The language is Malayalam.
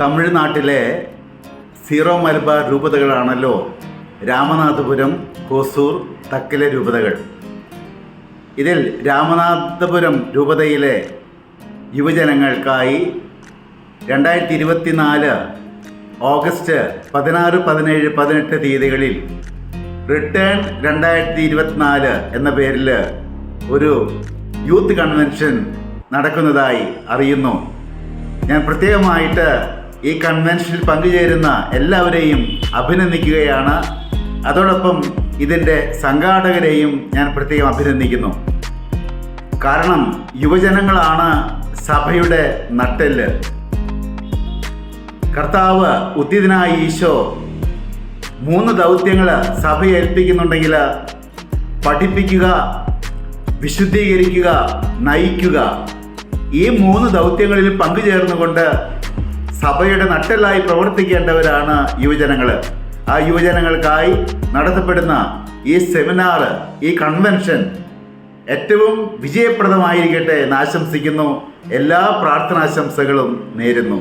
തമിഴ്നാട്ടിലെ സീറോ മലബാർ രൂപതകളാണല്ലോ രാമനാഥപുരം, ഹോസൂർ, തക്കലെ രൂപതകൾ. ഇതിൽ രാമനാഥപുരം രൂപതയിലെ യുവജനങ്ങൾക്കായി 2024 ഓഗസ്റ്റ് 16, 17, 18 തീയതികളിൽ റിട്ടേൺ 2024 എന്ന പേരിൽ ഒരു യൂത്ത് കൺവെൻഷൻ നടക്കുന്നതായി അറിയുന്നു. ഞാൻ പ്രത്യേകമായിട്ട് ഈ കൺവെൻഷനിൽ പങ്കുചേരുന്ന എല്ലാവരെയും അഭിനന്ദിക്കുകയാണ്. അതോടൊപ്പം ഇതിൻ്റെ സംഘാടകരെയും ഞാൻ പ്രത്യേകം അഭിനന്ദിക്കുന്നു. കാരണം യുവജനങ്ങളാണ് സഭയുടെ നട്ടെല്ല്. കർത്താവ് ഉത്തിതനായ ഈശോ 3 ദൗത്യങ്ങൾ സഭയെ ഏൽപ്പിക്കുന്നുണ്ടെങ്കിൽ പഠിപ്പിക്കുക, വിശുദ്ധീകരിക്കുക, നയിക്കുക. ഈ 3 ദൗത്യങ്ങളിൽ പങ്കുചേർന്നുകൊണ്ട് സഭയുടെ നട്ടെല്ലായി പ്രവർത്തിക്കേണ്ടവരാണ് യുവജനങ്ങൾ. ആ യുവജനങ്ങൾക്കായി നടത്തപ്പെടുന്ന ഈ സെമിനാർ, ഈ കൺവെൻഷൻ ഏറ്റവും വിജയപ്രദമായിരിക്കട്ടെ എന്ന് ആശംസിക്കുന്നു. എല്ലാ പ്രാർത്ഥനാശംസകളും നേരുന്നു.